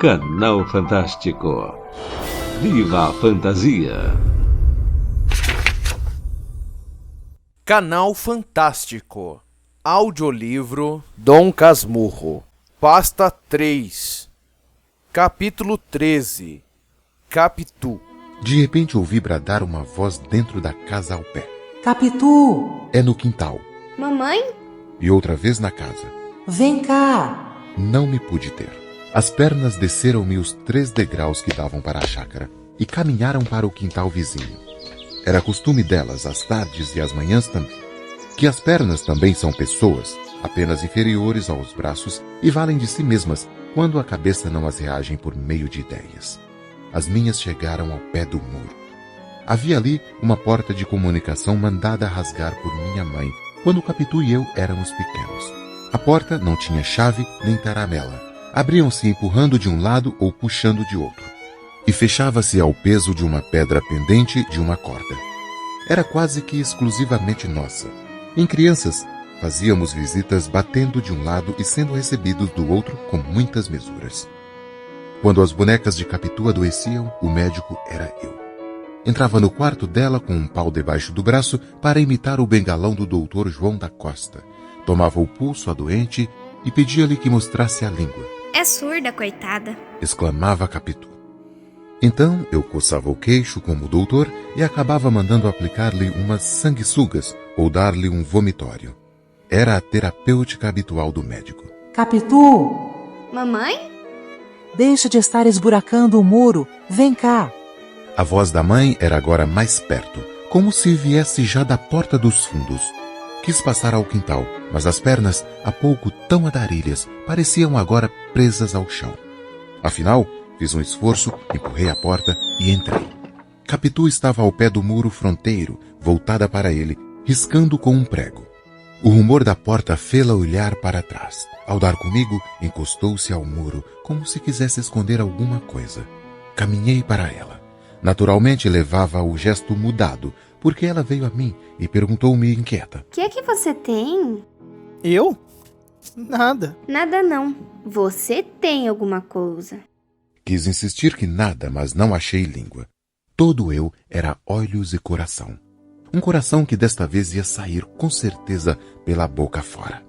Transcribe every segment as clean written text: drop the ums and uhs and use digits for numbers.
Canal Fantástico. Viva a fantasia! Canal Fantástico. Audiolivro Dom Casmurro. Pasta 3. Capítulo 13. Capitu. De repente ouvi bradar uma voz dentro da casa ao pé. Capitu! É no quintal. Mamãe? E outra vez na casa. Vem cá! Não me pude ter. As pernas desceram-me os 3 degraus que davam para a chácara e caminharam para o quintal vizinho. Era costume delas, às tardes e às manhãs também, que as pernas também são pessoas, apenas inferiores aos braços e valem de si mesmas quando a cabeça não as reagem por meio de ideias. As minhas chegaram ao pé do muro. Havia ali uma porta de comunicação mandada rasgar por minha mãe, quando o Capitu e eu éramos pequenos. A porta não tinha chave nem taramela. Abriam-se empurrando de um lado ou puxando de outro. E fechava-se ao peso de uma pedra pendente de uma corda. Era quase que exclusivamente nossa. Em crianças, fazíamos visitas batendo de um lado e sendo recebidos do outro com muitas mesuras. Quando as bonecas de Capitu adoeciam, o médico era eu. Entrava no quarto dela com um pau debaixo do braço para imitar o bengalão do doutor João da Costa. Tomava o pulso à doente e pedia-lhe que mostrasse a língua. É surda, coitada, exclamava Capitu. Então eu coçava o queixo como o doutor e acabava mandando aplicar-lhe umas sanguessugas ou dar-lhe um vomitório. Era a terapêutica habitual do médico. Capitu! Mamãe? Deixa de estar esburacando o muro. Vem cá! A voz da mãe era agora mais perto, como se viesse já da porta dos fundos. Quis passar ao quintal, mas as pernas, há pouco tão andarilhas, pareciam agora presas ao chão. Afinal, fiz um esforço, empurrei a porta e entrei. Capitu estava ao pé do muro fronteiro, voltada para ele, riscando com um prego. O rumor da porta fê-la olhar para trás. Ao dar comigo, encostou-se ao muro, como se quisesse esconder alguma coisa. Caminhei para ela. Naturalmente levava o gesto mudado, porque ela veio a mim e perguntou-me inquieta. O que é que você tem? Eu? Nada. Nada não. Você tem alguma coisa. Quis insistir que nada, mas não achei língua. Todo eu era olhos e coração. Um coração que desta vez ia sair, com certeza, pela boca fora.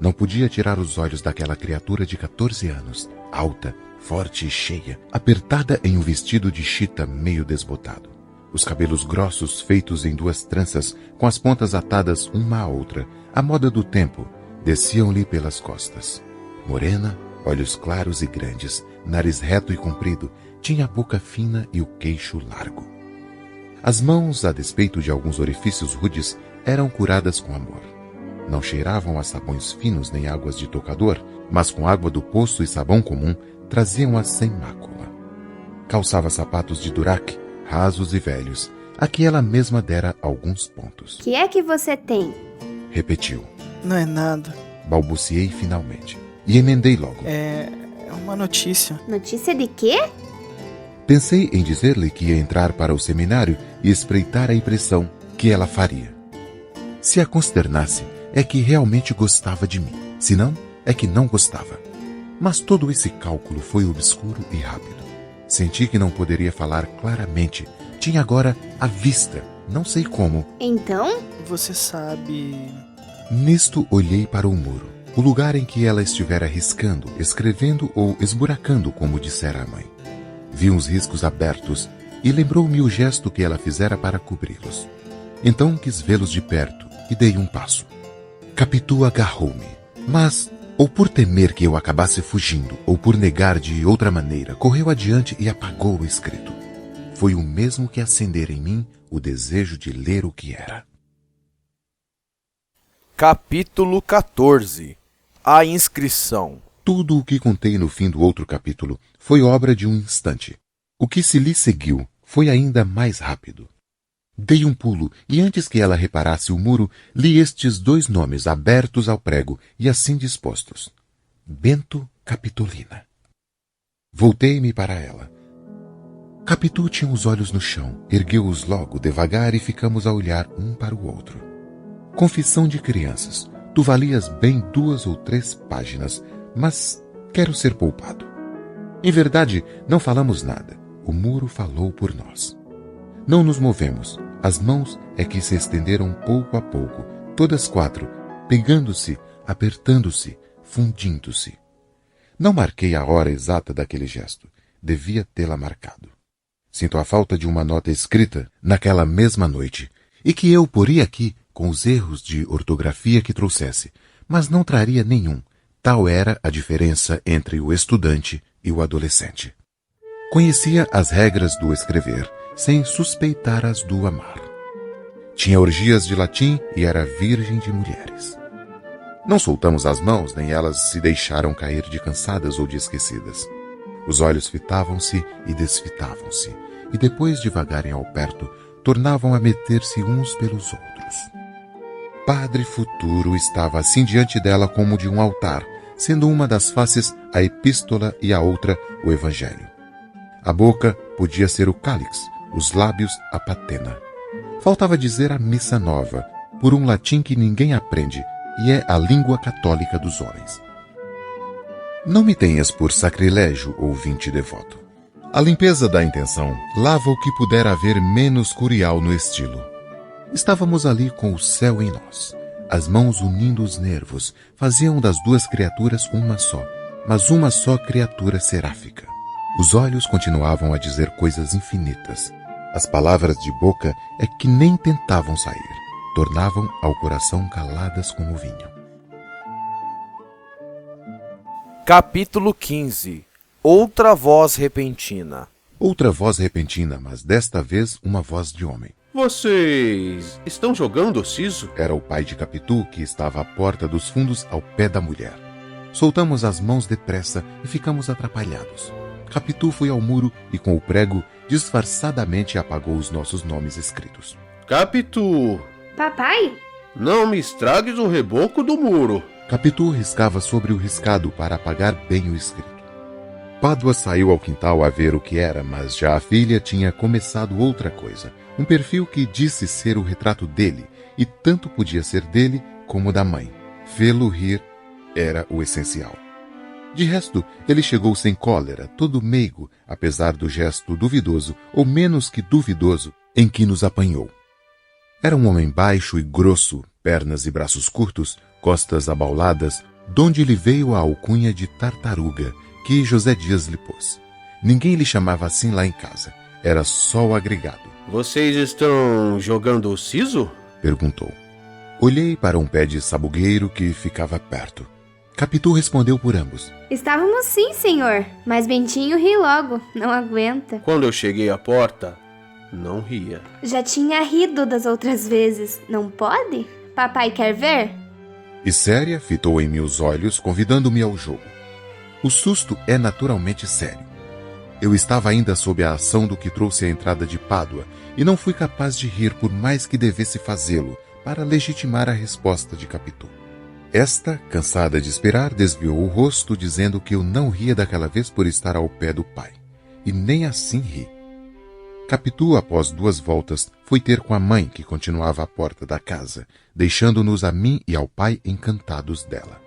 Não podia tirar os olhos daquela criatura de 14 anos, alta, forte e cheia, apertada em um vestido de chita meio desbotado. Os cabelos grossos feitos em 2 tranças, com as pontas atadas uma à outra, à moda do tempo, desciam-lhe pelas costas. Morena, olhos claros e grandes, nariz reto e comprido, tinha a boca fina e o queixo largo. As mãos, a despeito de alguns orifícios rudes, eram curadas com amor. Não cheiravam a sabões finos nem águas de tocador, mas com água do poço e sabão comum, traziam-as sem mácula. Calçava sapatos de durac, rasos e velhos, a que ela mesma dera alguns pontos. O que é que você tem? Repetiu. Não é nada. Balbuciei finalmente. E emendei logo. É uma notícia. Notícia de quê? Pensei em dizer-lhe que ia entrar para o seminário e espreitar a impressão que ela faria. Se a consternasse, é que realmente gostava de mim. Se não, é que não gostava. Mas todo esse cálculo foi obscuro e rápido. Senti que não poderia falar claramente. Tinha agora a vista, não sei como. Então? Você sabe... Nisto olhei para o muro, o lugar em que ela estivera riscando, escrevendo ou esburacando, como dissera a mãe. Vi uns riscos abertos e lembrou-me o gesto que ela fizera para cobri-los. Então quis vê-los de perto e dei um passo. Capitu agarrou-me, mas, ou por temer que eu acabasse fugindo, ou por negar de outra maneira, correu adiante e apagou o escrito. Foi o mesmo que acendera em mim o desejo de ler o que era. Capítulo 14. A inscrição. Tudo o que contei no fim do outro capítulo foi obra de um instante. O que se lhe seguiu foi ainda mais rápido. Dei um pulo e antes que ela reparasse o muro, li estes 2 nomes abertos ao prego e assim dispostos. Bento Capitolina. Voltei-me para ela. Capitu tinha os olhos no chão, ergueu-os logo devagar e ficamos a olhar um para o outro. Confissão de crianças. Tu valias bem 2 ou 3 páginas, mas quero ser poupado. Em verdade, não falamos nada. O muro falou por nós. Não nos movemos. As mãos é que se estenderam pouco a pouco, todas quatro, pegando-se, apertando-se, fundindo-se. Não marquei a hora exata daquele gesto. Devia tê-la marcado. Sinto a falta de uma nota escrita naquela mesma noite, e que eu poria aqui com os erros de ortografia que trouxesse, mas não traria nenhum. Tal era a diferença entre o estudante e o adolescente. Conhecia as regras do escrever, sem suspeitar as do amar. Tinha orgias de latim e era virgem de mulheres. Não soltamos as mãos, nem elas se deixaram cair de cansadas ou de esquecidas. Os olhos fitavam-se e desfitavam-se, e depois de vagarem ao perto, tornavam a meter-se uns pelos outros. Padre Futuro estava assim diante dela como de um altar, sendo uma das faces a epístola e a outra o evangelho. A boca podia ser o cálix, os lábios a patena. Faltava dizer a missa nova, por um latim que ninguém aprende, e é a língua católica dos homens. Não me tenhas por sacrilégio, ouvinte devoto. A limpeza da intenção lava o que puder haver menos curial no estilo. Estávamos ali com o céu em nós. As mãos unindo os nervos faziam das duas criaturas uma só, mas uma só criatura seráfica. Os olhos continuavam a dizer coisas infinitas. As palavras de boca é que nem tentavam sair. Tornavam ao coração caladas como vinho. Capítulo 15. Outra voz repentina. Outra voz repentina, mas desta vez uma voz de homem. Vocês estão jogando siso? Era o pai de Capitu, que estava à porta dos fundos ao pé da mulher. Soltamos as mãos depressa e ficamos atrapalhados. Capitu foi ao muro e com o prego disfarçadamente apagou os nossos nomes escritos. Capitu, Papai? não me estragues o reboco do muro. Capitu riscava sobre o riscado para apagar bem o escrito. Pádua saiu ao quintal a ver o que era, mas já a filha tinha começado outra coisa. Um perfil que disse ser o retrato dele, e tanto podia ser dele como da mãe. Fê-lo rir era o essencial. De resto, ele chegou sem cólera, todo meigo, apesar do gesto duvidoso, ou menos que duvidoso, em que nos apanhou. Era um homem baixo e grosso, pernas e braços curtos, costas abauladas, donde lhe veio a alcunha de tartaruga, que José Dias lhe pôs. Ninguém lhe chamava assim lá em casa. Era só o agregado. Vocês estão jogando siso? Perguntou. Olhei para um pé de sabugueiro que ficava perto. Capitu respondeu por ambos. Estávamos sim, senhor. Mas Bentinho ri logo. Não aguenta. Quando eu cheguei à porta, não ria. Já tinha rido das outras vezes. Não pode? Papai quer ver? E séria fitou em mim os olhos, convidando-me ao jogo. O susto é naturalmente sério. Eu estava ainda sob a ação do que trouxe a entrada de Pádua, e não fui capaz de rir por mais que devesse fazê-lo, para legitimar a resposta de Capitu. Esta, cansada de esperar, desviou o rosto, dizendo que eu não ria daquela vez por estar ao pé do pai. E nem assim ri. Capitu, após 2 voltas, foi ter com a mãe, que continuava à porta da casa, deixando-nos a mim e ao pai encantados dela.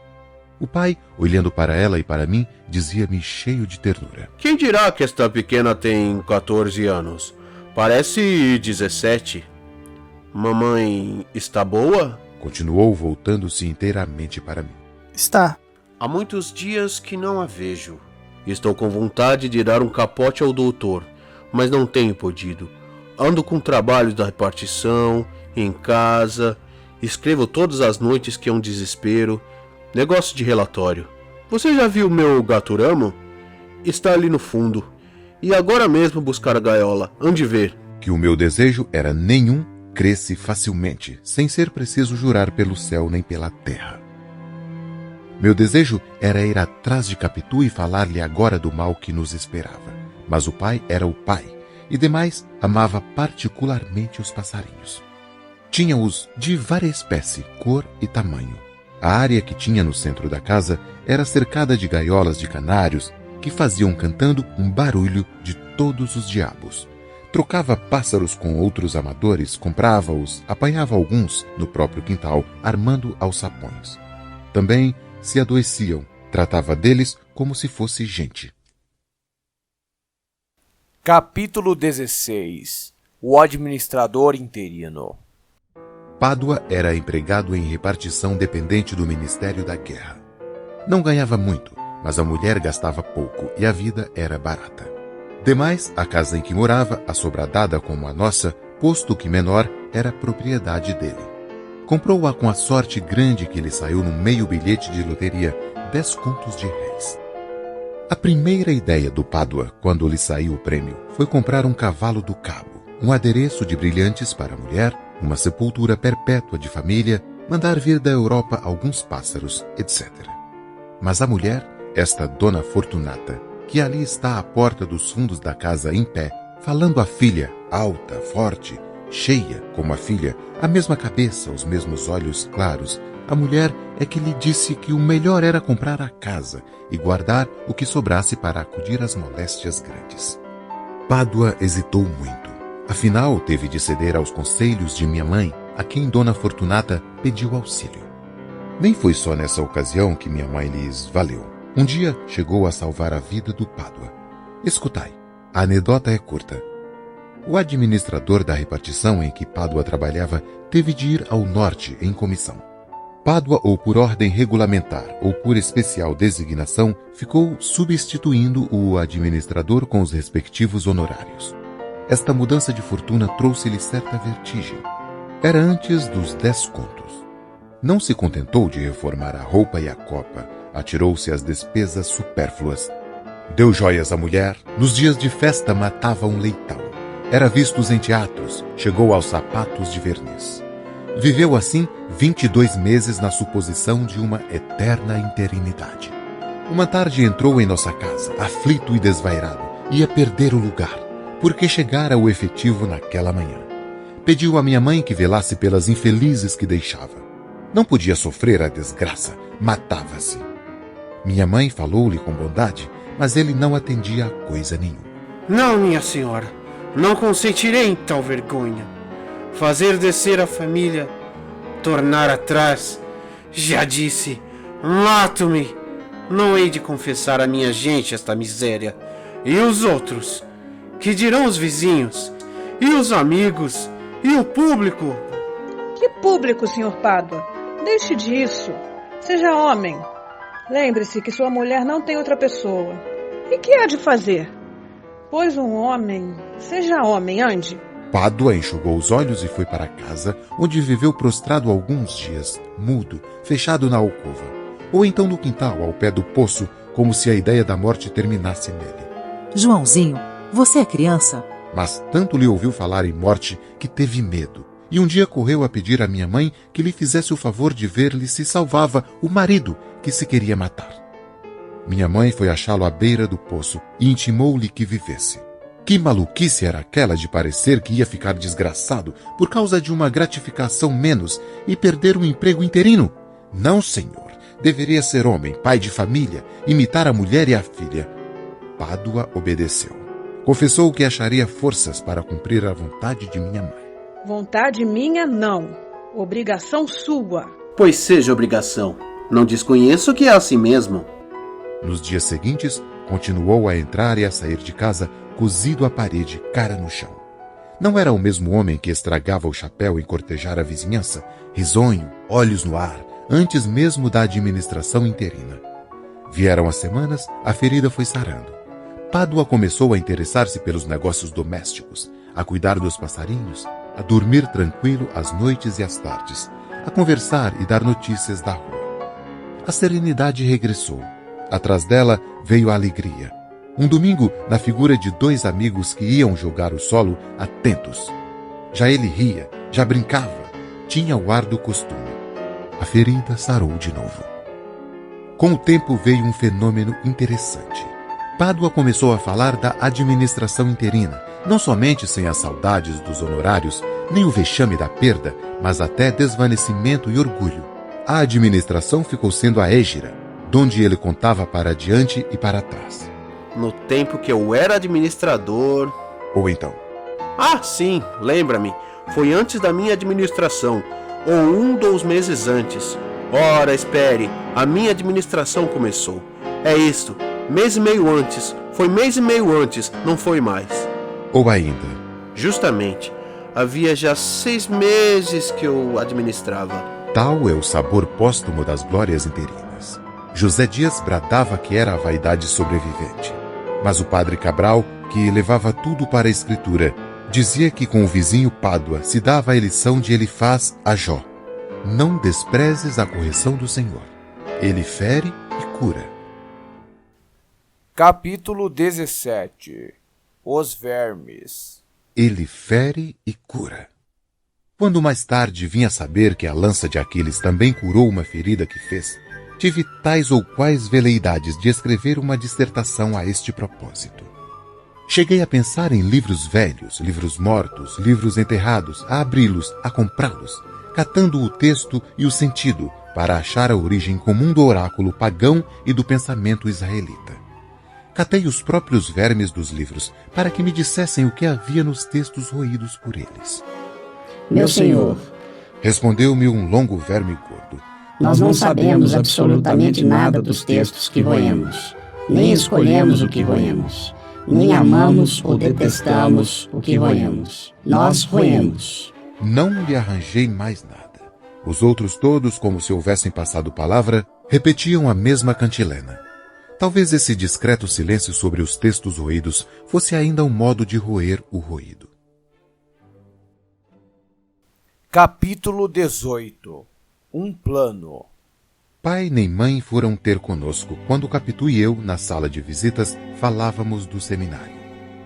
O pai, olhando para ela e para mim, dizia-me cheio de ternura. Quem dirá que esta pequena tem 14 anos? Parece 17. Mamãe está boa? Continuou voltando-se inteiramente para mim. Está. Há muitos dias que não a vejo. Estou com vontade de dar um capote ao doutor, mas não tenho podido. Ando com trabalhos da repartição, em casa, escrevo todas as noites que é um desespero. Negócio de relatório. Você já viu meu gaturamo? Está ali no fundo. E agora mesmo buscar a gaiola. Ande ver. Que o meu desejo era nenhum, cresce facilmente, sem ser preciso jurar pelo céu nem pela terra. Meu desejo era ir atrás de Capitu e falar-lhe agora do mal que nos esperava. Mas o pai era o pai, e demais amava particularmente os passarinhos. Tinha-os de várias espécie, cor e tamanho. A área que tinha no centro da casa era cercada de gaiolas de canários que faziam cantando um barulho de todos os diabos. Trocava pássaros com outros amadores, comprava-os, apanhava alguns no próprio quintal, armando aos sapões. Também se adoeciam, tratava deles como se fosse gente. Capítulo 16. O administrador interino. Pádua era empregado em repartição dependente do Ministério da Guerra. Não ganhava muito, mas a mulher gastava pouco e a vida era barata. Demais, a casa em que morava, assobradada como a nossa, posto que menor, era propriedade dele. Comprou-a com a sorte grande que lhe saiu no meio bilhete de loteria, 10 contos de réis. A primeira ideia do Pádua, quando lhe saiu o prêmio, foi comprar um cavalo do cabo, um adereço de brilhantes para a mulher, uma sepultura perpétua de família, mandar vir da Europa alguns pássaros, etc. Mas a mulher, esta Dona Fortunata, que ali está à porta dos fundos da casa em pé, falando à filha, alta, forte, cheia como a filha, a mesma cabeça, os mesmos olhos claros, a mulher é que lhe disse que o melhor era comprar a casa e guardar o que sobrasse para acudir às moléstias grandes. Pádua hesitou muito. Afinal, teve de ceder aos conselhos de minha mãe, a quem Dona Fortunata pediu auxílio. Nem foi só nessa ocasião que minha mãe lhes valeu. Um dia chegou a salvar a vida do Pádua. Escutai, a anedota é curta. O administrador da repartição em que Pádua trabalhava teve de ir ao norte em comissão. Pádua, ou por ordem regulamentar ou por especial designação, ficou substituindo o administrador com os respectivos honorários. Esta mudança de fortuna trouxe-lhe certa vertigem. Era antes dos 10 contos. Não se contentou de reformar a roupa e a copa, atirou-se às despesas supérfluas. Deu joias à mulher, nos dias de festa matava um leitão. Era visto em teatros, chegou aos sapatos de verniz. Viveu assim 22 meses na suposição de uma eterna interinidade. Uma tarde entrou em nossa casa, aflito e desvairado, ia perder o lugar, porque chegara o efetivo naquela manhã. Pediu à minha mãe que velasse pelas infelizes que deixava. Não podia sofrer a desgraça, matava-se. Minha mãe falou-lhe com bondade, mas ele não atendia a coisa nenhuma. Não, minha senhora, não consentirei em tal vergonha. Fazer descer a família, tornar atrás. Já disse, mato-me. Não hei de confessar à minha gente esta miséria. E os outros? Que dirão os vizinhos? E os amigos? E o público? Que público, Sr. Pádua? Deixe disso. Seja homem. Lembre-se que sua mulher não tem outra pessoa. E que há de fazer? Pois um homem... Seja homem, ande. Pádua enxugou os olhos e foi para casa, onde viveu prostrado alguns dias, mudo, fechado na alcova, ou então no quintal, ao pé do poço, como se a ideia da morte terminasse nele. Joãozinho, você é criança? Mas tanto lhe ouviu falar em morte que teve medo, e um dia correu a pedir à minha mãe que lhe fizesse o favor de ver-lhe se salvava o marido que se queria matar. Minha mãe foi achá-lo à beira do poço e intimou-lhe que vivesse. Que maluquice era aquela de parecer que ia ficar desgraçado por causa de uma gratificação menos e perder um emprego interino? Não, senhor. Deveria ser homem, pai de família, imitar a mulher e a filha. Pádua obedeceu. Confessou que acharia forças para cumprir a vontade de minha mãe. Vontade minha, não. Obrigação sua. Pois seja obrigação. Não desconheço que é assim mesmo. Nos dias seguintes, continuou a entrar e a sair de casa, cozido à parede, cara no chão. Não era o mesmo homem que estragava o chapéu em cortejar a vizinhança, risonho, olhos no ar, antes mesmo da administração interina. Vieram as semanas, a ferida foi sarando. Pádua começou a interessar-se pelos negócios domésticos, a cuidar dos passarinhos, a dormir tranquilo às noites e às tardes, a conversar e dar notícias da rua. A serenidade regressou. Atrás dela veio a alegria. Um domingo, na figura de 2 amigos que iam jogar o solo, atentos. Já ele ria, já brincava, tinha o ar do costume. A ferida sarou de novo. Com o tempo veio um fenômeno interessante. Pádua começou a falar da administração interina, não somente sem as saudades dos honorários, nem o vexame da perda, mas até desvanecimento e orgulho. A administração ficou sendo a égira, donde ele contava para diante e para trás. No tempo que eu era administrador... Ou então... Ah, sim, lembra-me. Foi antes da minha administração, ou 1 2 meses antes. Ora, espere, a minha administração começou. É isto, mês e meio antes. Foi mês e meio antes, não foi mais. Ou ainda, Justamente, havia já 6 meses que eu administrava. tal é o sabor póstumo das glórias interinas. José Dias bradava que era a vaidade sobrevivente. Mas o padre Cabral, que levava tudo para a escritura, dizia que com o vizinho Pádua se dava a lição de Elifaz a Jó. Não desprezes a correção do Senhor. Ele fere e cura. Capítulo 17. Os vermes. Ele fere e cura. Quando mais tarde vim a saber que a lança de Aquiles também curou uma ferida que fez, tive tais ou quais veleidades de escrever uma dissertação a este propósito. Cheguei a pensar em livros velhos, livros mortos, livros enterrados, a abri-los, a comprá-los, catando o texto e o sentido para achar a origem comum do oráculo pagão e do pensamento israelita. Catei os próprios vermes dos livros para que me dissessem o que havia nos textos roídos por eles. Meu senhor, Respondeu-me um longo verme gordo. nós não sabemos absolutamente nada dos textos que roemos, nem escolhemos o que roemos, nem amamos ou detestamos o que roemos. Nós roemos. Não lhe arranjei mais nada. Os outros todos, como se houvessem passado palavra, repetiam a mesma cantilena. Talvez esse discreto silêncio sobre os textos roídos fosse ainda um modo de roer o roído. Capítulo 18. Um plano. Pai nem mãe foram ter conosco quando Capitu e eu, na sala de visitas, falávamos do seminário.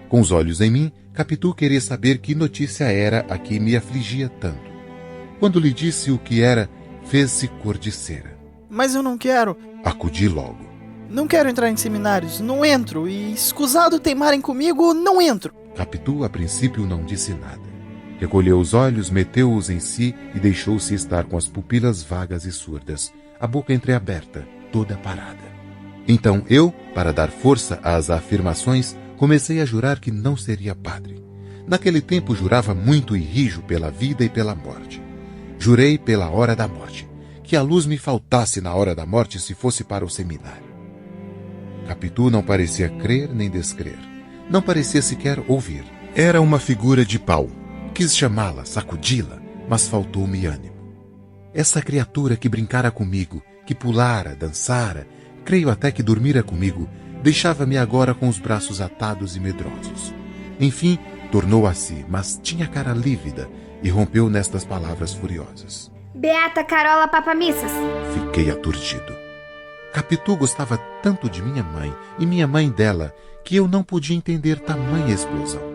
Com os olhos em mim, Capitu queria saber que notícia era a que me afligia tanto. Quando lhe disse o que era, fez-se cor de cera. Mas eu não quero. Acudi logo. Não quero entrar em seminários. Não entro. E escusado teimarem comigo, não entro. Capitu, a princípio, não disse nada. Recolheu os olhos, meteu-os em si e deixou-se estar com as pupilas vagas e surdas, a boca entreaberta, toda parada. Então eu, para dar força às afirmações, comecei a jurar que não seria padre. Naquele tempo jurava muito e rijo pela vida e pela morte. Jurei pela hora da morte, que a luz me faltasse na hora da morte se fosse para o seminário. Capitu não parecia crer nem descrer. Não parecia sequer ouvir. Era uma figura de pau. Quis chamá-la, sacudi-la, mas faltou-me ânimo. Essa criatura que brincara comigo, que pulara, dançara, creio até que dormira comigo, deixava-me agora com os braços atados e medrosos. Enfim, tornou a si, mas tinha cara lívida e rompeu nestas palavras furiosas. Beata Carola Papamissas. Fiquei aturdido. Capitu gostava tanto de minha mãe e minha mãe dela que eu não podia entender tamanha explosão.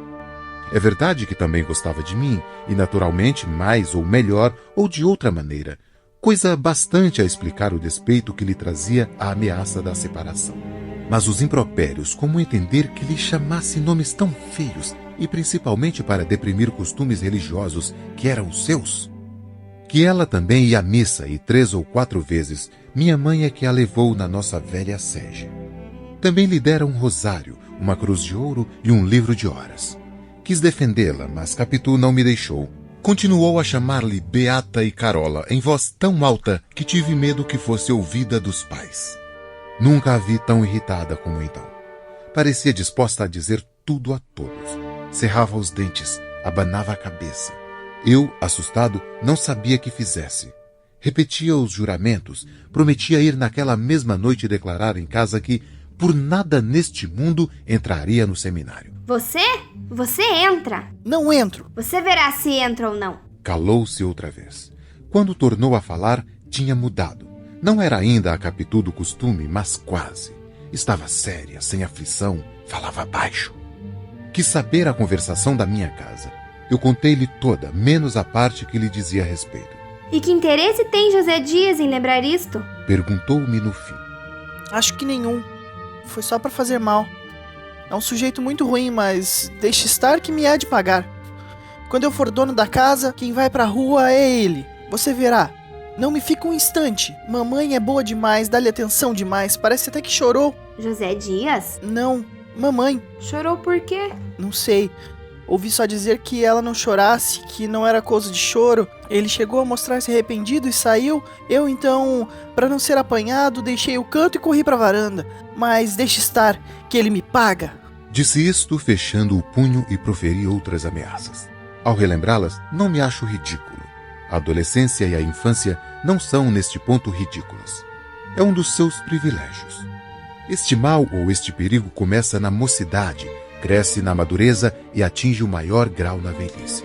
É verdade que também gostava de mim, e naturalmente mais ou melhor ou de outra maneira, coisa bastante a explicar o despeito que lhe trazia a ameaça da separação. Mas os impropérios, como entender que lhe chamasse nomes tão feios, e principalmente para deprimir costumes religiosos que eram seus? Que ela também ia à missa e 3 ou 4 vezes, minha mãe é que a levou na nossa velha sege. Também lhe dera um rosário, uma cruz de ouro e um livro de horas. Quis defendê-la, mas Capitu não me deixou. Continuou a chamar-lhe Beata e Carola, em voz tão alta que tive medo que fosse ouvida dos pais. Nunca a vi tão irritada como então. Parecia disposta a dizer tudo a todos. Cerrava os dentes, abanava a cabeça. Eu, assustado, não sabia que fizesse. Repetia os juramentos, prometia ir naquela mesma noite declarar em casa que, por nada neste mundo, entraria no seminário. Você? Você entra. Não entro. Você verá se entra ou não. Calou-se outra vez. Quando tornou a falar, tinha mudado. Não era ainda a Capitu do costume, mas quase. Estava séria, sem aflição, falava baixo. Quis saber a conversação da minha casa. Eu contei-lhe toda, menos a parte que lhe dizia a respeito. E que interesse tem José Dias em lembrar isto? Perguntou-me no fim. Acho que nenhum. Foi só para fazer mal. É um sujeito muito ruim, mas deixe estar que me há de pagar. Quando eu for dono da casa, quem vai pra rua é ele. Você verá. Não me fica um instante. Mamãe é boa demais, dá-lhe atenção demais. Parece até que chorou. José Dias? Não, mamãe. Chorou por quê? Não sei. Ouvi só dizer que ela não chorasse, que não era coisa de choro. Ele chegou a mostrar-se arrependido e saiu. Eu então, para não ser apanhado, deixei o canto e corri pra varanda. Mas deixe estar, que ele me paga. Disse isto fechando o punho e proferi outras ameaças. Ao relembrá-las, não me acho ridículo. A adolescência e a infância não são, neste ponto, ridículas. É um dos seus privilégios. Este mal ou este perigo começa na mocidade, cresce na madureza e atinge o maior grau na velhice.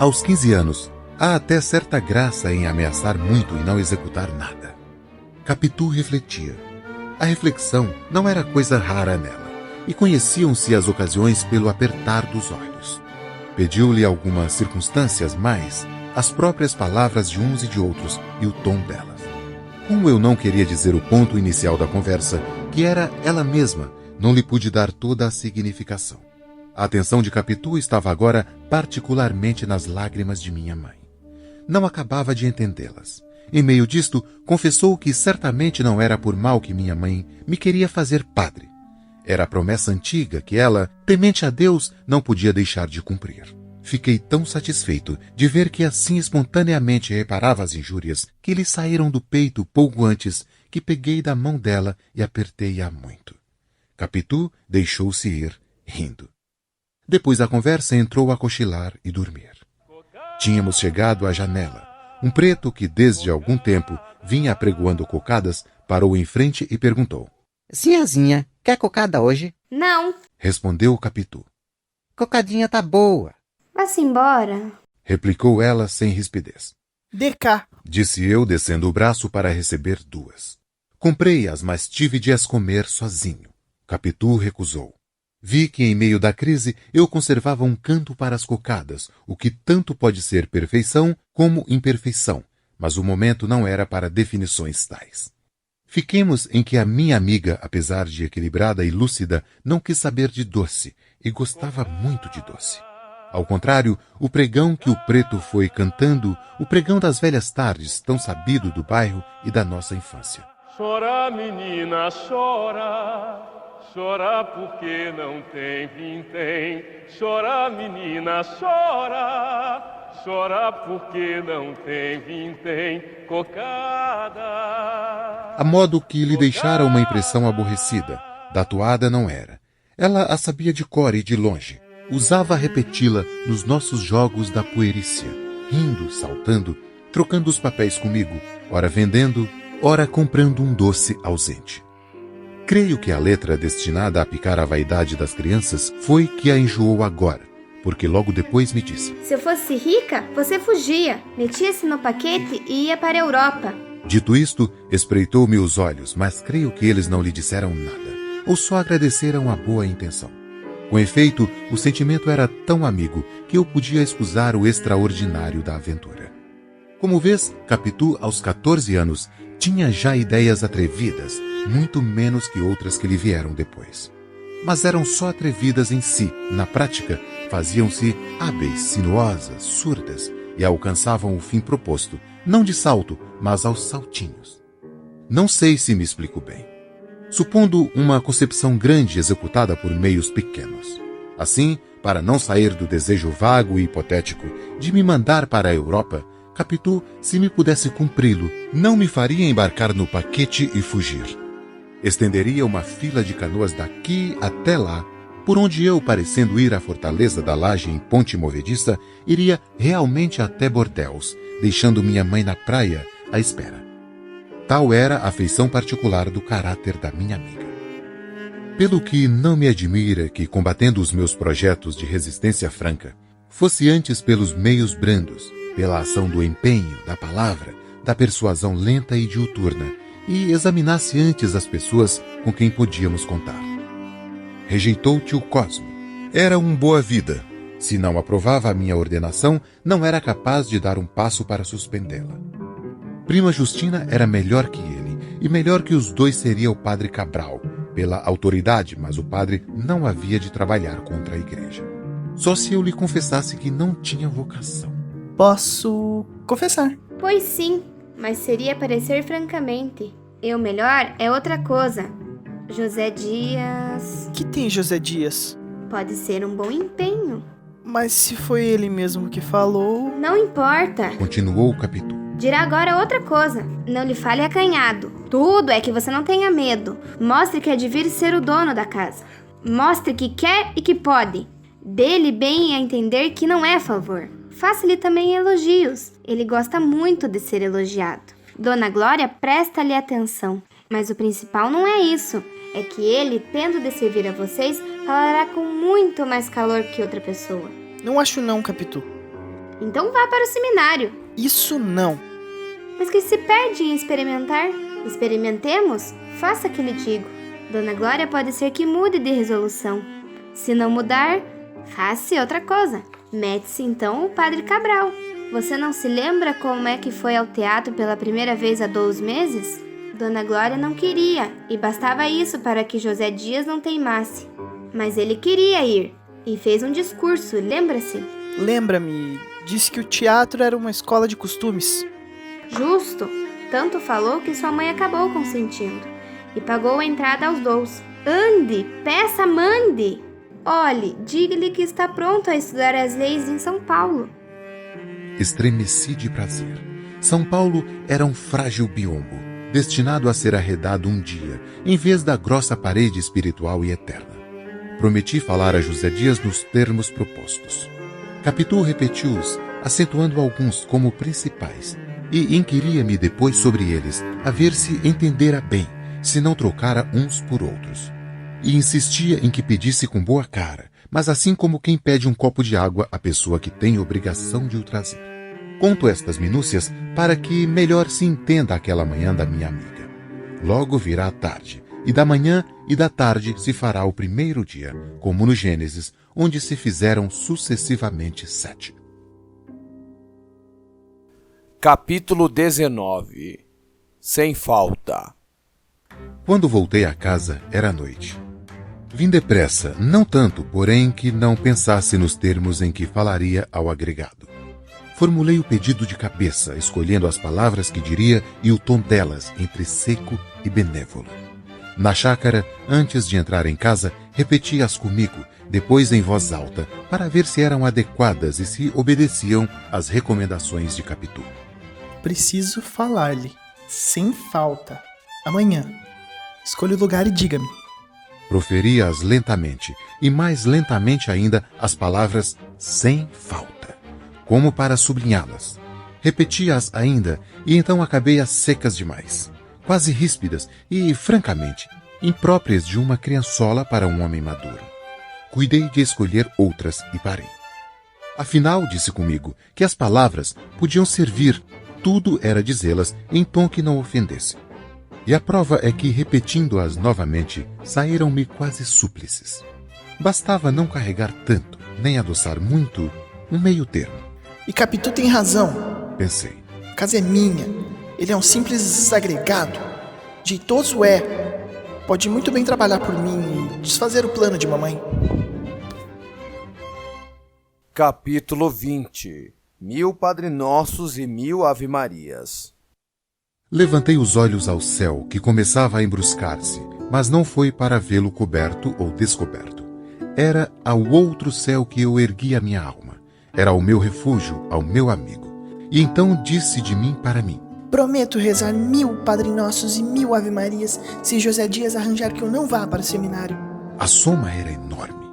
Aos 15 anos, há até certa graça em ameaçar muito e não executar nada. Capitu refletia. A reflexão não era coisa rara nela, e conheciam-se as ocasiões pelo apertar dos olhos. Pediu-lhe algumas circunstâncias, mas as próprias palavras de uns e de outros e o tom delas. Como eu não queria dizer o ponto inicial da conversa, que era ela mesma, não lhe pude dar toda a significação. A atenção de Capitu estava agora particularmente nas lágrimas de minha mãe. Não acabava de entendê-las. Em meio disto, confessou que certamente não era por mal que minha mãe me queria fazer padre. Era a promessa antiga que ela, temente a Deus, não podia deixar de cumprir. Fiquei tão satisfeito de ver que assim espontaneamente reparava as injúrias que lhe saíram do peito pouco antes que peguei da mão dela e apertei-a muito. Capitu deixou-se ir, rindo. Depois da conversa entrou a cochilar e dormir. Tínhamos chegado à janela. Um preto que desde algum tempo vinha apregoando cocadas parou em frente e perguntou. Sinhazinha, quer cocada hoje? Não. Respondeu o Capitu. Cocadinha tá boa. Vá-se embora. Replicou ela sem rispidez. De cá. Disse eu, descendo o braço para receber duas. Comprei-as, mas tive de as comer sozinho. Capitu recusou. Vi que em meio da crise eu conservava um canto para as cocadas, o que tanto pode ser perfeição como imperfeição, mas o momento não era para definições tais. Fiquemos em que a minha amiga, apesar de equilibrada e lúcida, não quis saber de doce, e gostava muito de doce. Ao contrário, o pregão que o preto foi cantando, o pregão das velhas tardes, tão sabido do bairro e da nossa infância. Chora, menina, chora, chora porque não tem vintém. Chora, menina, chora, chora porque não tem vintém. Cocada. A modo que lhe deixara uma impressão aborrecida, datuada não era. Ela a sabia de cor e de longe. Usava repeti-la nos nossos jogos da puerícia, rindo, saltando, trocando os papéis comigo, ora vendendo, ora comprando um doce ausente. Creio que a letra destinada a picar a vaidade das crianças foi que a enjoou agora, porque logo depois me disse: se eu fosse rica, você fugia, metia-se no paquete e ia para a Europa. Dito isto, espreitou-me os olhos, mas creio que eles não lhe disseram nada, ou só agradeceram a boa intenção. Com efeito, o sentimento era tão amigo que eu podia escusar o extraordinário da aventura. Como vês, Capitu, aos 14 anos, tinha já ideias atrevidas, muito menos que outras que lhe vieram depois. Mas eram só atrevidas em si, na prática, faziam-se hábeis, sinuosas, surdas, e alcançavam o fim proposto, não de salto, mas aos saltinhos. Não sei se me explico bem. Supondo uma concepção grande executada por meios pequenos. Assim, para não sair do desejo vago e hipotético de me mandar para a Europa, Capitu, se me pudesse cumpri-lo, não me faria embarcar no paquete e fugir. Estenderia uma fila de canoas daqui até lá, por onde eu, parecendo ir à fortaleza da Laje em ponte movediça, iria realmente até Bordeaux, deixando minha mãe na praia à espera. Tal era a feição particular do caráter da minha amiga. Pelo que não me admira que, combatendo os meus projetos de resistência franca, fosse antes pelos meios brandos, pela ação do empenho, da palavra, da persuasão lenta e diuturna, e examinasse antes as pessoas com quem podíamos contar. Rejeitou tio Cosmo. Era um boa-vida. Se não aprovava a minha ordenação, não era capaz de dar um passo para suspendê-la. Prima Justina era melhor que ele, e melhor que os dois seria o padre Cabral, pela autoridade, mas o padre não havia de trabalhar contra a igreja. Só se eu lhe confessasse que não tinha vocação. Posso confessar? Pois sim, mas seria parecer francamente. E o melhor é outra coisa. José Dias... Que tem José Dias? Pode ser um bom empenho. Mas se foi ele mesmo que falou... Não importa. Continuou o Capitu. Dirá agora outra coisa. Não lhe fale acanhado. Tudo é que você não tenha medo. Mostre que é de vir ser o dono da casa. Mostre que quer e que pode. Dê-lhe bem a entender que não é favor. Faça-lhe também elogios. Ele gosta muito de ser elogiado. Dona Glória presta-lhe atenção. Mas o principal não é isso. É que ele, tendo de servir a vocês, falará com muito mais calor que outra pessoa. Não acho não, Capitu. Então vá para o seminário. Isso não. Mas que se perde em experimentar? Experimentemos? Faça o que lhe digo. Dona Glória pode ser que mude de resolução. Se não mudar, faça outra coisa. Mete-se então o Padre Cabral. Você não se lembra como é que foi ao teatro pela primeira vez há 2 meses? Dona Glória não queria, e bastava isso para que José Dias não teimasse. Mas ele queria ir, e fez um discurso, lembra-se? Lembra-me, disse que o teatro era uma escola de costumes. Justo, tanto falou que sua mãe acabou consentindo, e pagou a entrada aos 2. Ande, peça, mande! Olhe, diga-lhe que está pronto a estudar as leis em São Paulo. Estremeci de prazer. São Paulo era um frágil biombo, destinado a ser arredado um dia, em vez da grossa parede espiritual e eterna. Prometi falar a José Dias nos termos propostos. Capitu repetiu-os, acentuando alguns como principais, e inquiria-me depois sobre eles, a ver se entendera bem, se não trocara uns por outros. E insistia em que pedisse com boa cara, mas assim como quem pede um copo de água à pessoa que tem obrigação de o trazer. Conto estas minúcias para que melhor se entenda aquela manhã da minha amiga. Logo virá a tarde, e da manhã e da tarde se fará o primeiro dia, como no Gênesis, onde se fizeram sucessivamente 7. Capítulo 19. Sem falta. Quando voltei a casa, era noite. Vim depressa, não tanto, porém, que não pensasse nos termos em que falaria ao agregado. Formulei o pedido de cabeça, escolhendo as palavras que diria e o tom delas, entre seco e benévolo. Na chácara, antes de entrar em casa, repeti-as comigo, depois em voz alta, para ver se eram adequadas e se obedeciam às recomendações de Capitu. Preciso falar-lhe, sem falta. Amanhã. Escolha o lugar e diga-me. Proferia-as lentamente, e mais lentamente ainda as palavras sem falta, como para sublinhá-las. Repeti-as ainda, e então acabei-as secas demais, quase ríspidas e, francamente, impróprias de uma criançola para um homem maduro. Cuidei de escolher outras e parei. Afinal, disse comigo, que as palavras podiam servir, tudo era dizê-las em tom que não ofendesse. E a prova é que, repetindo-as novamente, saíram-me quase súplices. Bastava não carregar tanto, nem adoçar muito, um meio termo. E Capitu tem razão, pensei. A casa é minha. Ele é um simples desagregado. Jeitoso é. Pode muito bem trabalhar por mim e desfazer o plano de mamãe. Capítulo 20. 1000 Padre Nossos e 1000 Ave Marias. Levantei os olhos ao céu, que começava a embruscar-se, mas não foi para vê-lo coberto ou descoberto. Era ao outro céu que eu ergui a minha alma. Era ao meu refúgio, ao meu amigo. E então disse de mim para mim: prometo rezar 1000 Padre Nossos e 1000 Ave Marias se José Dias arranjar que eu não vá para o seminário. A soma era enorme.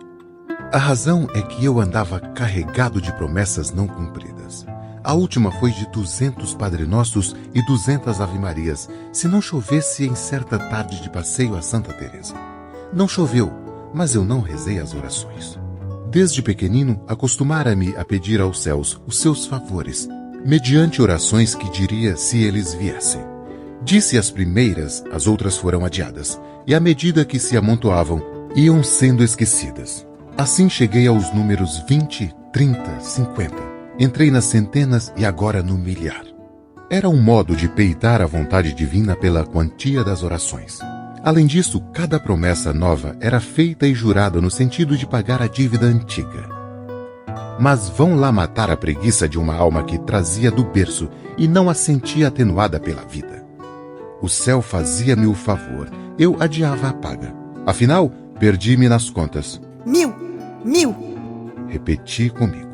A razão é que eu andava carregado de promessas não cumpridas. A última foi de 200 Padre Nossos e 200 Ave Marias, se não chovesse em certa tarde de passeio a Santa Teresa. Não choveu, mas eu não rezei as orações. Desde pequenino, acostumara-me a pedir aos céus os seus favores, mediante orações que diria se eles viessem. Disse as primeiras, as outras foram adiadas, e à medida que se amontoavam, iam sendo esquecidas. Assim cheguei aos números 20, 30, 50. Entrei nas centenas e agora no milhar. Era um modo de peitar a vontade divina pela quantia das orações. Além disso, cada promessa nova era feita e jurada no sentido de pagar a dívida antiga. Mas vão lá matar a preguiça de uma alma que trazia do berço e não a sentia atenuada pela vida. O céu fazia-me o favor, eu adiava a paga. Afinal, perdi-me nas contas. 1000! Repeti comigo.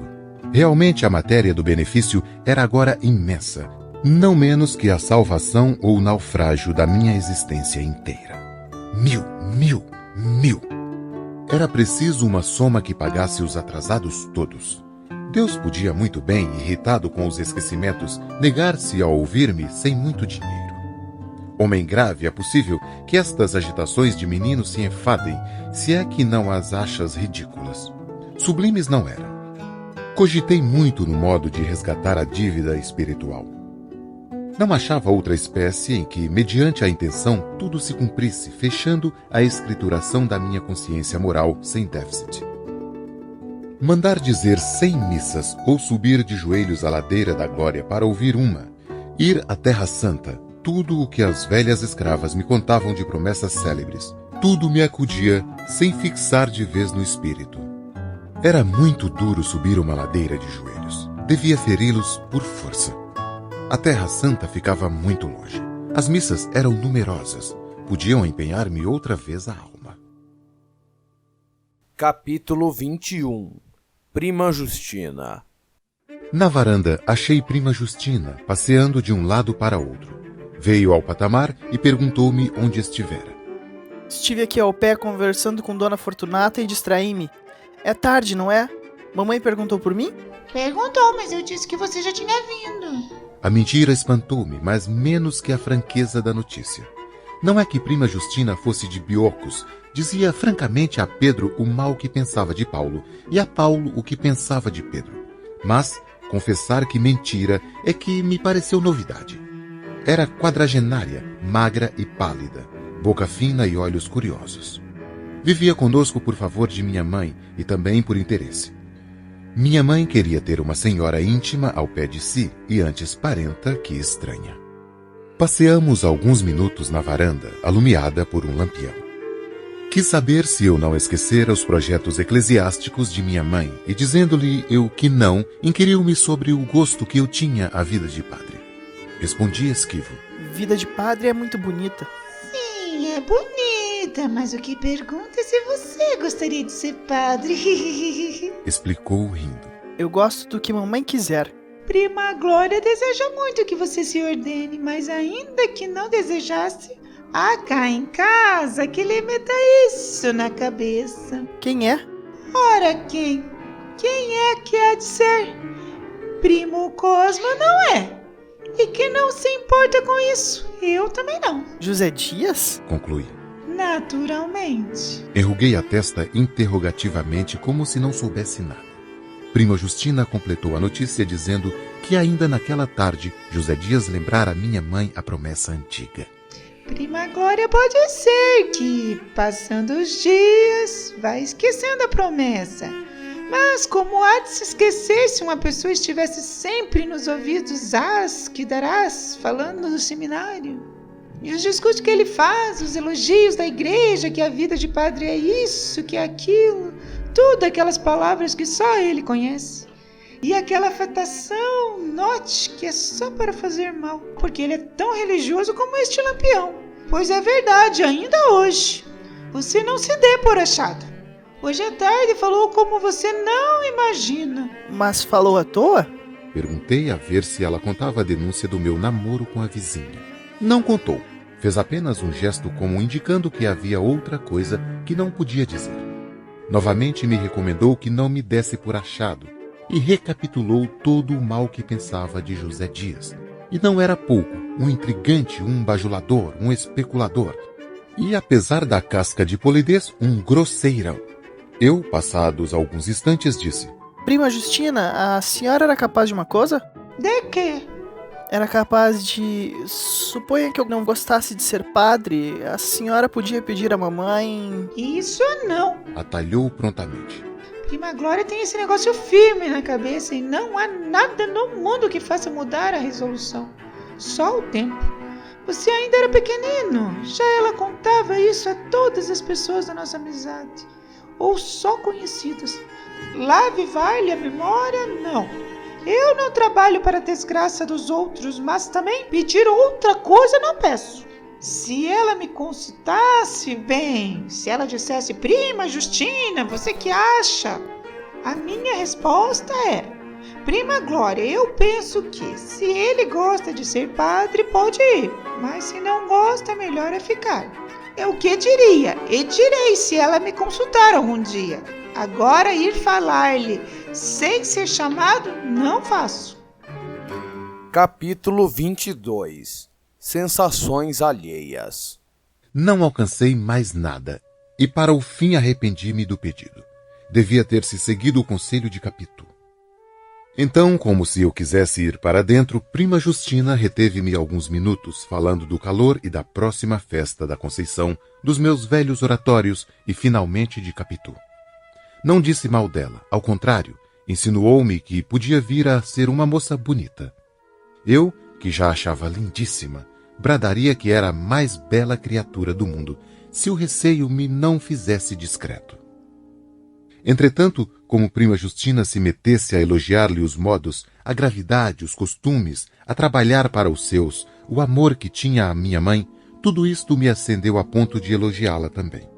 Realmente a matéria do benefício era agora imensa, não menos que a salvação ou o naufrágio da minha existência inteira. 1000! Era preciso uma soma que pagasse os atrasados todos. Deus podia muito bem, irritado com os esquecimentos, negar-se a ouvir-me sem muito dinheiro. Homem grave, é possível que estas agitações de menino se enfadem, se é que não as achas ridículas. Sublimes não eram. Cogitei muito no modo de resgatar a dívida espiritual. Não achava outra espécie em que, mediante a intenção, tudo se cumprisse, fechando a escrituração da minha consciência moral sem déficit. Mandar dizer 100 missas ou subir de joelhos a ladeira da glória para ouvir uma, ir à Terra Santa, tudo o que as velhas escravas me contavam de promessas célebres, tudo me acudia sem fixar de vez no espírito. Era muito duro subir uma ladeira de joelhos. Devia feri-los por força. A Terra Santa ficava muito longe. As missas eram numerosas. Podiam empenhar-me outra vez a alma. Capítulo 21. Prima Justina. Na varanda, achei prima Justina, passeando de um lado para outro. Veio ao patamar e perguntou-me onde estivera. Estive aqui ao pé conversando com Dona Fortunata e distraí-me. É tarde, não é? Mamãe perguntou por mim? Perguntou, mas eu disse que você já tinha vindo. A mentira espantou-me, mas menos que a franqueza da notícia. Não é que prima Justina fosse de Biocos. Dizia francamente a Pedro o mal que pensava de Paulo e a Paulo o que pensava de Pedro. Mas confessar que mentira é que me pareceu novidade. Era quadragenária, magra e pálida, boca fina e olhos curiosos. Vivia conosco por favor de minha mãe e também por interesse. Minha mãe queria ter uma senhora íntima ao pé de si e antes parenta que estranha. Passeamos alguns minutos na varanda, alumiada por um lampião. Quis saber se eu não esquecera os projetos eclesiásticos de minha mãe e, dizendo-lhe eu que não, inquiriu-me sobre o gosto que eu tinha à vida de padre. Respondi esquivo. Vida de padre é muito bonita. Sim, é bonita, mas o que pergunta é se você gostaria de ser padre. Explicou rindo. Eu gosto do que mamãe quiser. Prima Glória deseja muito que você se ordene, mas ainda que não desejasse, há cá em casa que lhe meta isso na cabeça. Quem é? Ora, quem? Quem é que há de ser? Primo Cosmo não é. E que não se importa com isso. Eu também não. José Dias? Concluí. Naturalmente. Enruguei a testa interrogativamente como se não soubesse nada. Prima Justina completou a notícia dizendo que ainda naquela tarde José Dias lembrara a minha mãe a promessa antiga. Prima Glória pode ser que, passando os dias, vai esquecendo a promessa. Mas como há de se esquecer se uma pessoa estivesse sempre nos ouvidos as que darás falando no seminário? E os discursos que ele faz, os elogios da igreja, que a vida de padre é isso, que é aquilo, tudo aquelas palavras que só ele conhece. E aquela afetação, note, que é só para fazer mal, porque ele é tão religioso como este lampião. Pois é verdade, ainda hoje. Você não se dê por achado. Hoje à tarde falou como você não imagina. Mas falou à toa? Perguntei a ver se ela contava a denúncia do meu namoro com a vizinha. Não contou. Fez apenas um gesto como indicando que havia outra coisa que não podia dizer. Novamente me recomendou que não me desse por achado e recapitulou todo o mal que pensava de José Dias. E não era pouco, um intrigante, um bajulador, um especulador. E, apesar da casca de polidez, um grosseirão. Eu, passados alguns instantes, disse: Prima Justina, a senhora era capaz de uma coisa? De quê? Era capaz de... Suponha que eu não gostasse de ser padre, a senhora podia pedir à mamãe... Isso não. Atalhou prontamente. Prima Glória tem esse negócio firme na cabeça e não há nada no mundo que faça mudar a resolução. Só o tempo. Você ainda era pequenino. Já ela contava isso a todas as pessoas da nossa amizade. Ou só conhecidas. Lá avivar-lhe a memória, não. Eu não trabalho para a desgraça dos outros, mas também pedir outra coisa não peço. Se ela me consultasse bem, se ela dissesse: Prima Justina, você que acha? A minha resposta é: Prima Glória, eu penso que se ele gosta de ser padre, pode ir, mas se não gosta, melhor é ficar. Eu que diria, e direi se ela me consultar algum dia. Agora ir falar-lhe sem ser chamado, não faço. Capítulo 22. Sensações alheias. Não alcancei mais nada, e para o fim arrependi-me do pedido. Devia ter-se seguido o conselho de Capitu. Então, como se eu quisesse ir para dentro, prima Justina reteve-me alguns minutos, falando do calor e da próxima festa da Conceição, dos meus velhos oratórios e, finalmente, de Capitu. Não disse mal dela, ao contrário, insinuou-me que podia vir a ser uma moça bonita. Eu, que já a achava lindíssima, bradaria que era a mais bela criatura do mundo, se o receio me não fizesse discreto. Entretanto, como prima Justina se metesse a elogiar-lhe os modos, a gravidade, os costumes, a trabalhar para os seus, o amor que tinha a minha mãe, tudo isto me acendeu a ponto de elogiá-la também.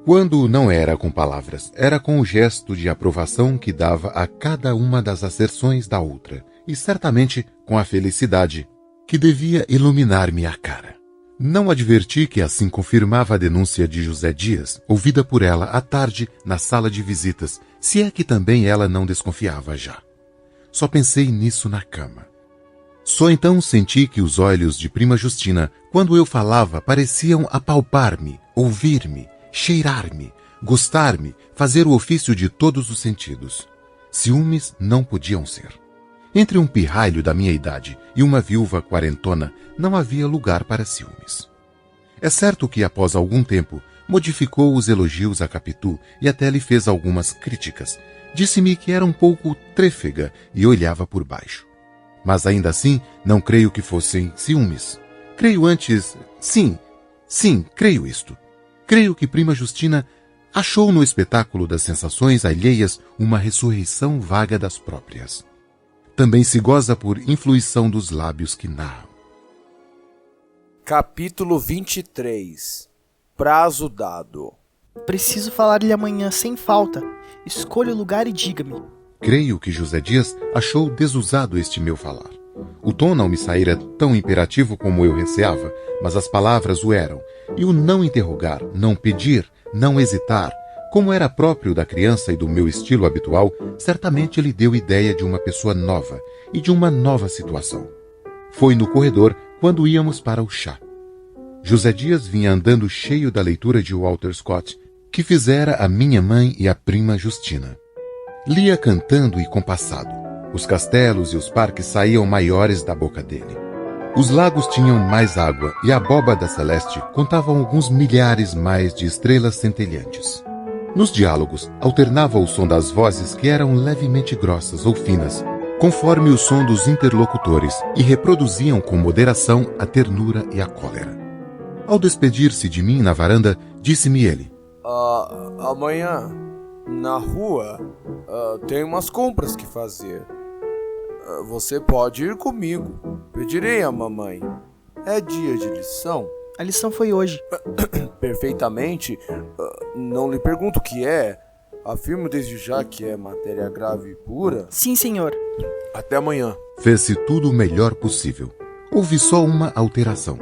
Quando não era com palavras, era com o gesto de aprovação que dava a cada uma das asserções da outra, e certamente com a felicidade que devia iluminar-me a cara. Não adverti que assim confirmava a denúncia de José Dias, ouvida por ela à tarde na sala de visitas, se é que também ela não desconfiava já. Só pensei nisso na cama. Só então senti que os olhos de prima Justina, quando eu falava, pareciam apalpar-me, ouvir-me, cheirar-me, gostar-me, fazer o ofício de todos os sentidos. Ciúmes não podiam ser. Entre um pirralho da minha idade e uma viúva quarentona, não havia lugar para ciúmes. É certo que, após algum tempo, modificou os elogios a Capitu e até lhe fez algumas críticas. Disse-me que era um pouco trêfega e olhava por baixo. Mas ainda assim, não creio que fossem ciúmes. Creio antes... Sim, creio isto. Creio que prima Justina achou no espetáculo das sensações alheias uma ressurreição vaga das próprias. Também se goza por influição dos lábios que narram. Capítulo 23. Prazo dado. Preciso falar-lhe amanhã sem falta. Escolha o lugar e diga-me. Creio que José Dias achou desusado este meu falar. O tom não me saíra tão imperativo como eu receava, mas as palavras o eram, e o não interrogar, não pedir, não hesitar, como era próprio da criança e do meu estilo habitual, certamente lhe deu ideia de uma pessoa nova e de uma nova situação. Foi no corredor quando íamos para o chá. José Dias vinha andando cheio da leitura de Walter Scott, que fizera a minha mãe e a prima Justina. Lia cantando e compassado. Os castelos e os parques saíam maiores da boca dele. Os lagos tinham mais água e a abóbada celeste contavam alguns milhares mais de estrelas centelhantes. Nos diálogos, alternava o som das vozes que eram levemente grossas ou finas, conforme o som dos interlocutores, e reproduziam com moderação a ternura e a cólera. Ao despedir-se de mim na varanda, disse-me ele: amanhã, na rua, tem umas compras que fazer. Você pode ir comigo. Pedirei à mamãe. É dia de lição? A lição foi hoje. Perfeitamente. Não lhe pergunto o que é. Afirmo desde já que é matéria grave e pura. Sim, senhor. Até amanhã. Fez-se tudo o melhor possível. Houve só uma alteração.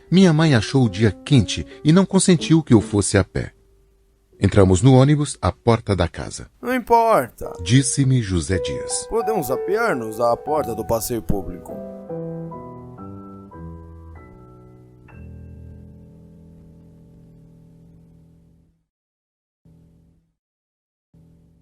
Minha mãe achou o dia quente e não consentiu que eu fosse a pé. Entramos no ônibus à porta da casa. Não importa, disse-me José Dias. Podemos apear-nos à porta do passeio público.